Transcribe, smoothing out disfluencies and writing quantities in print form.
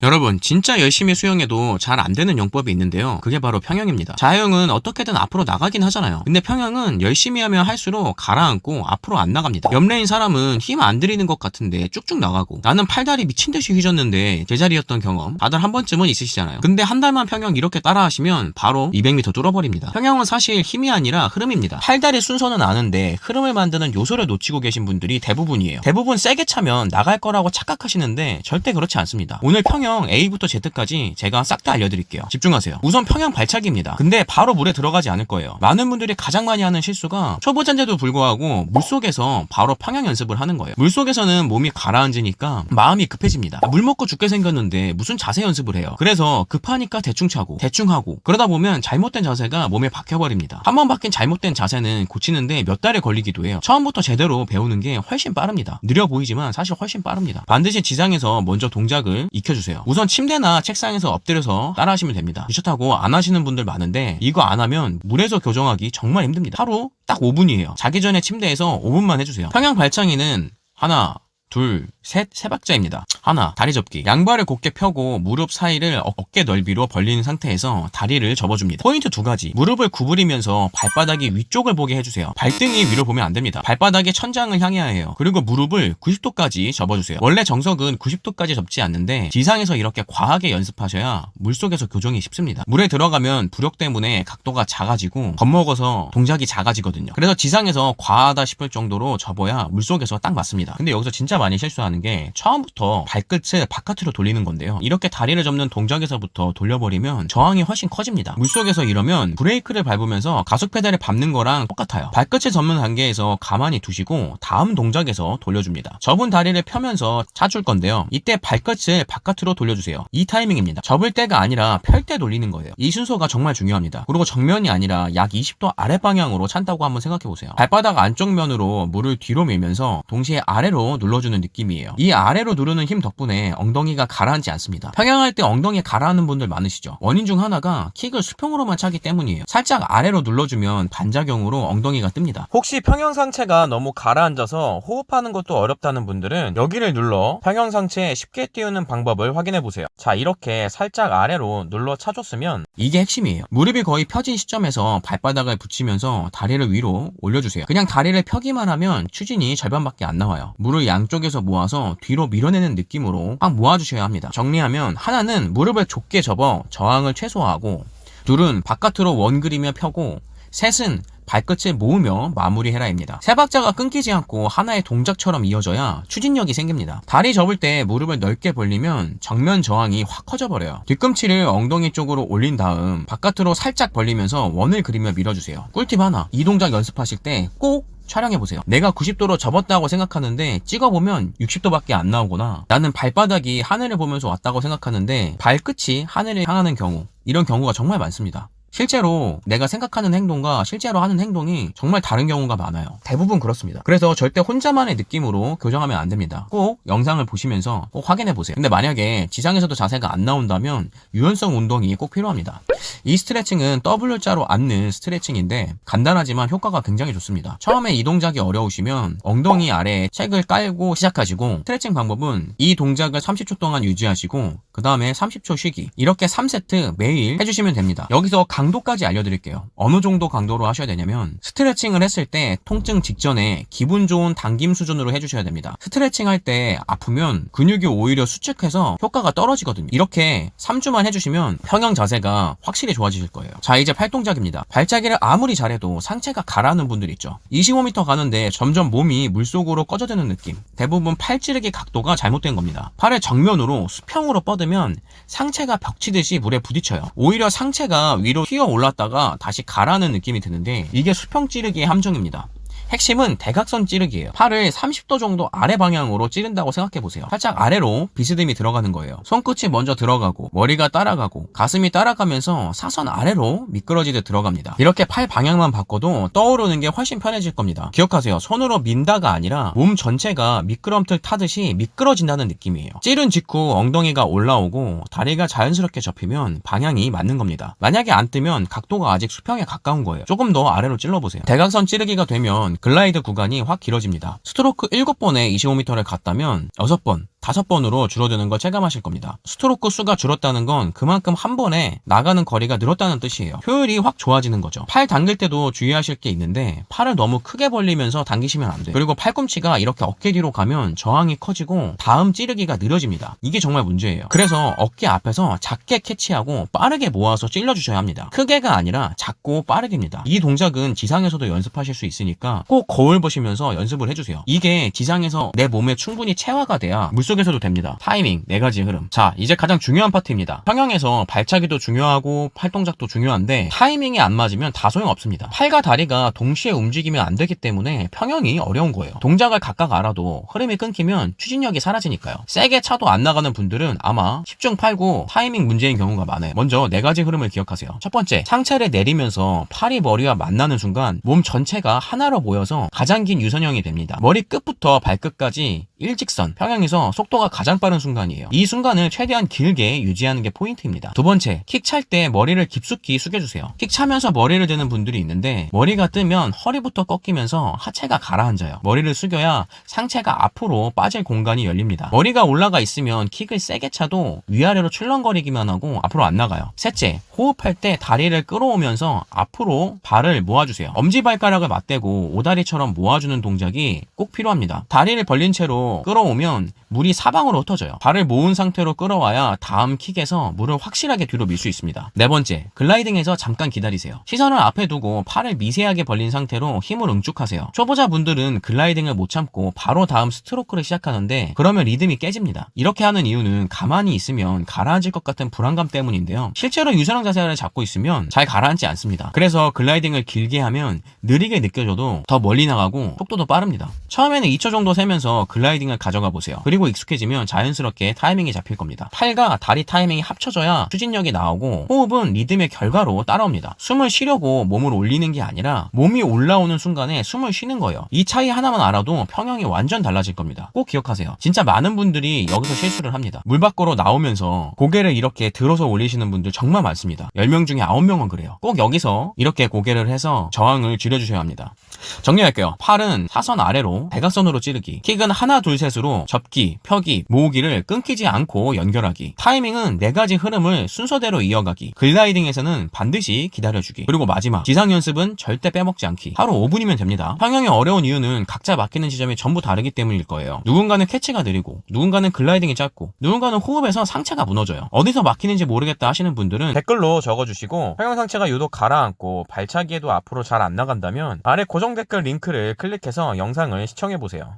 여러분, 진짜 열심히 수영해도 잘 안 되는 영법이 있는데요. 그게 바로 평형입니다. 자유형은 어떻게든 앞으로 나가긴 하잖아요. 근데 평형은 열심히 하면 할수록 가라앉고 앞으로 안 나갑니다. 옆레인 사람은 힘 안 들이는 것 같은데 쭉쭉 나가고, 나는 팔다리 미친듯이 휘졌는데 제자리였던 경험 다들 한 번쯤은 있으시잖아요. 근데 한 달만 평형 이렇게 따라 하시면 바로 200m 뚫어버립니다. 평형은 사실 힘이 아니라 흐름입니다. 팔다리 순서는 아는데 흐름을 만드는 요소를 놓치고 계신 분들이 대부분이에요. 대부분 세게 차면 나갈 거라고 착각하시는데 절대 그렇지 않습니다. 오늘 평형 A부터 Z까지 제가 싹 다 알려드릴게요. 집중하세요. 우선 평형 발차기입니다. 근데 바로 물에 들어가지 않을 거예요. 많은 분들이 가장 많이 하는 실수가 초보자인데도 불구하고 물속에서 바로 평형 연습을 하는 거예요. 물속에서는 몸이 가라앉으니까 마음이 급해집니다. 물 먹고 죽게 생겼는데 무슨 자세 연습을 해요. 그래서 급하니까 대충 차고 대충 하고, 그러다 보면 잘못된 자세가 몸에 박혀버립니다. 한 번 박힌 잘못된 자세는 고치는데 몇 달이 걸리기도 해요. 처음부터 제대로 배우는 게 훨씬 빠릅니다. 느려 보이지만 사실 훨씬 빠릅니다. 반드시 지상에서 먼저 동작을 익혀주세요. 우선 침대나 책상에서 엎드려서 따라하시면 됩니다. 미쳤다고 안 하시는 분들 많은데 이거 안 하면 물에서 교정하기 정말 힘듭니다. 하루 딱 5분이에요. 자기 전에 침대에서 5분만 해주세요. 평형 발차기는 하나, 둘, 셋, 세 박자입니다. 하나, 다리 접기. 양발을 곧게 펴고 무릎 사이를 어깨 넓이로 벌리는 상태에서 다리를 접어줍니다. 포인트 두 가지. 무릎을 구부리면서 발바닥이 위쪽을 보게 해주세요. 발등이 위로 보면 안 됩니다. 발바닥이 천장을 향해야 해요. 그리고 무릎을 90도까지 접어주세요. 원래 정석은 90도까지 접지 않는데 지상에서 이렇게 과하게 연습하셔야 물속에서 교정이 쉽습니다. 물에 들어가면 부력 때문에 각도가 작아지고 겁먹어서 동작이 작아지거든요. 그래서 지상에서 과하다 싶을 정도로 접어야 물속에서 딱 맞습니다. 근데 여기서 진짜 많이 실수하는 게 처음부터 발끝을 바깥으로 돌리는 건데요. 이렇게 다리를 접는 동작에서부터 돌려버리면 저항이 훨씬 커집니다. 물속에서 이러면 브레이크를 밟으면서 가속 페달을 밟는 거랑 똑같아요. 발끝을 접는 단계에서 가만히 두시고 다음 동작에서 돌려줍니다. 접은 다리를 펴면서 차줄 건데요. 이때 발끝을 바깥으로 돌려주세요. 이 타이밍입니다. 접을 때가 아니라 펼 때 돌리는 거예요. 이 순서가 정말 중요합니다. 그리고 정면이 아니라 약 20도 아래 방향으로 찬다고 한번 생각해보세요. 발바닥 안쪽 면으로 물을 뒤로 밀면서 동시에 아래로 눌러주는 느낌이에요. 이 아래로 누르는 힘 덕분에 엉덩이가 가라앉지 않습니다. 평형할 때 엉덩이 가라앉는 분들 많으시죠? 원인 중 하나가 킥을 수평으로만 차기 때문이에요. 살짝 아래로 눌러주면 반작용으로 엉덩이가 뜹니다. 혹시 평형 상체가 너무 가라앉아서 호흡하는 것도 어렵다는 분들은 여기를 눌러 평형 상체에 쉽게 띄우는 방법을 확인해보세요. 자, 이렇게 살짝 아래로 눌러 차줬으면 이게 핵심이에요. 무릎이 거의 펴진 시점에서 발바닥을 붙이면서 다리를 위로 올려주세요. 그냥 다리를 펴기만 하면 추진이 절반밖에 안 나와요. 물을 양쪽에서 모아서 뒤로 밀어내는 느낌으로 꽉 모아주셔야 합니다. 정리하면 하나는 무릎을 좁게 접어 저항을 최소화하고, 둘은 바깥으로 원 그리며 펴고, 셋은 발끝을 모으며 마무리해라입니다. 세 박자가 끊기지 않고 하나의 동작처럼 이어져야 추진력이 생깁니다. 다리 접을 때 무릎을 넓게 벌리면 정면 저항이 확 커져버려요. 뒤꿈치를 엉덩이 쪽으로 올린 다음 바깥으로 살짝 벌리면서 원을 그리며 밀어주세요. 꿀팁 하나, 이 동작 연습하실 때 꼭 촬영해보세요. 내가 90도로 접었다고 생각하는데 찍어보면 60도밖에 안 나오거나, 나는 발바닥이 하늘을 보면서 왔다고 생각하는데 발끝이 하늘을 향하는 경우, 이런 경우가 정말 많습니다. 실제로 내가 생각하는 행동과 실제로 하는 행동이 정말 다른 경우가 많아요. 대부분 그렇습니다. 그래서 절대 혼자만의 느낌으로 교정하면 안 됩니다. 꼭 영상을 보시면서 꼭 확인해보세요. 근데 만약에 지상에서도 자세가 안 나온다면 유연성 운동이 꼭 필요합니다. 이 스트레칭은 W자로 앉는 스트레칭인데 간단하지만 효과가 굉장히 좋습니다. 처음에 이 동작이 어려우시면 엉덩이 아래에 책을 깔고 시작하시고, 스트레칭 방법은 이 동작을 30초 동안 유지하시고 그 다음에 30초 쉬기, 이렇게 3세트 매일 해주시면 됩니다. 여기서 강도까지 알려드릴게요. 어느 정도 강도로 하셔야 되냐면, 스트레칭을 했을 때 통증 직전에 기분 좋은 당김 수준으로 해주셔야 됩니다. 스트레칭 할 때 아프면 근육이 오히려 수축해서 효과가 떨어지거든요. 이렇게 3주만 해주시면 평형 자세가 확실히 좋아지실 거예요. 자, 이제 팔동작입니다. 발차기를 아무리 잘해도 상체가 가라앉는 분들 있죠. 25m 가는데 점점 몸이 물속으로 꺼져드는 느낌. 대부분 팔 찌르기 각도가 잘못된 겁니다. 팔을 정면으로 수평으로 뻗으면 상체가 벽치듯이 물에 부딪혀요. 오히려 상체가 위로 튀어 올랐다가 다시 가라는 느낌이 드는데 이게 수평 찌르기의 함정입니다. 핵심은 대각선 찌르기예요. 팔을 30도 정도 아래 방향으로 찌른다고 생각해보세요. 살짝 아래로 비스듬히 들어가는 거예요. 손끝이 먼저 들어가고 머리가 따라가고 가슴이 따라가면서 사선 아래로 미끄러지듯 들어갑니다. 이렇게 팔 방향만 바꿔도 떠오르는 게 훨씬 편해질 겁니다. 기억하세요. 손으로 민다가 아니라 몸 전체가 미끄럼틀 타듯이 미끄러진다는 느낌이에요. 찌른 직후 엉덩이가 올라오고 다리가 자연스럽게 접히면 방향이 맞는 겁니다. 만약에 안 뜨면 각도가 아직 수평에 가까운 거예요. 조금 더 아래로 찔러보세요. 대각선 찌르기가 되면 글라이드 구간이 확 길어집니다. 스트로크 7번에 25m를 갔다면 6번, 5번으로 줄어드는 걸 체감하실 겁니다. 스트로크 수가 줄었다는 건 그만큼 한 번에 나가는 거리가 늘었다는 뜻이에요. 효율이 확 좋아지는 거죠. 팔 당길 때도 주의하실 게 있는데 팔을 너무 크게 벌리면서 당기시면 안 돼요. 그리고 팔꿈치가 이렇게 어깨 뒤로 가면 저항이 커지고 다음 찌르기가 느려집니다. 이게 정말 문제예요. 그래서 어깨 앞에서 작게 캐치하고 빠르게 모아서 찔러주셔야 합니다. 크게가 아니라 작고 빠르게입니다. 이 동작은 지상에서도 연습하실 수 있으니까 꼭 거울 보시면서 연습을 해주세요. 이게 지상에서 내 몸에 충분히 체화가 돼야 물속에서도 됩니다. 타이밍, 4가지 흐름. 자, 이제 가장 중요한 파트입니다. 평영에서 발차기도 중요하고 팔동작도 중요한데 타이밍이 안 맞으면 다 소용없습니다. 팔과 다리가 동시에 움직이면 안 되기 때문에 평영이 어려운 거예요. 동작을 각각 알아도 흐름이 끊기면 추진력이 사라지니까요. 세게 차도 안 나가는 분들은 아마 10중 8구 타이밍 문제인 경우가 많아요. 먼저 4가지 흐름을 기억하세요. 첫 번째, 상체를 내리면서 팔이 머리와 만나는 순간 몸 전체가 하나로 모여서 가장 긴 유선형이 됩니다. 머리 끝부터 발끝까지 일직선, 평행에서 속도가 가장 빠른 순간이에요. 이 순간을 최대한 길게 유지하는 게 포인트입니다. 두 번째, 킥 찰 때 머리를 깊숙이 숙여주세요. 킥 차면서 머리를 드는 분들이 있는데 머리가 뜨면 허리부터 꺾이면서 하체가 가라앉아요. 머리를 숙여야 상체가 앞으로 빠질 공간이 열립니다. 머리가 올라가 있으면 킥을 세게 차도 위아래로 출렁거리기만 하고 앞으로 안 나가요. 셋째, 호흡할 때 다리를 끌어오면서 앞으로 발을 모아주세요. 엄지발가락을 맞대고 오다리처럼 모아주는 동작이 꼭 필요합니다. 다리를 벌린 채로 끌어오면 물이 사방으로 흩어져요. 발을 모은 상태로 끌어와야 다음 킥에서 물을 확실하게 뒤로 밀 수 있습니다. 네 번째, 글라이딩에서 잠깐 기다리세요. 시선을 앞에 두고 팔을 미세하게 벌린 상태로 힘을 응축하세요. 초보자분들은 글라이딩을 못 참고 바로 다음 스트로크를 시작하는데 그러면 리듬이 깨집니다. 이렇게 하는 이유는 가만히 있으면 가라앉을 것 같은 불안감 때문인데요. 실제로 유선형 자세를 잡고 있으면 잘 가라앉지 않습니다. 그래서 글라이딩을 길게 하면 느리게 느껴져도 더 멀리 나가고 속도도 빠릅니다. 처음에는 2초 정도 세면서 글라이딩을 가져가 보세요. 그리고 익숙해지면 자연스럽게 타이밍이 잡힐 겁니다. 팔과 다리 타이밍이 합쳐져야 추진력이 나오고 호흡은 리듬의 결과로 따라옵니다. 숨을 쉬려고 몸을 올리는 게 아니라 몸이 올라오는 순간에 숨을 쉬는 거예요. 이 차이 하나만 알아도 평형이 완전 달라질 겁니다. 꼭 기억하세요. 진짜 많은 분들이 여기서 실수를 합니다. 물 밖으로 나오면서 고개를 이렇게 들어서 올리시는 분들 정말 많습니다. 10명 중에 9명은 그래요. 꼭 여기서 이렇게 고개를 해서 저항을 줄여주셔야 합니다. 정리할게요. 팔은 사선 아래로 대각선으로 찌르기, 킥은 하나 둘 셋으로 접기, 펴기, 모으기를 끊기지 않고 연결하기, 타이밍은 4가지 흐름을 순서대로 이어가기, 글라이딩에서는 반드시 기다려주기, 그리고 마지막 지상 연습은 절대 빼먹지 않기. 하루 5분이면 됩니다. 평형이 어려운 이유는 각자 막히는 지점이 전부 다르기 때문일 거예요. 누군가는 캐치가 느리고 누군가는 글라이딩이 짧고 누군가는 호흡에서 상체가 무너져요. 어디서 막히는지 모르겠다 하시는 분들은 댓글로 적어주시고 평형 상체가 유독 가라앉고 발차기에도 앞으로 잘 안 나간다면 아래 고정 댓글 링크를 클릭해서 영상을 시청해보세요.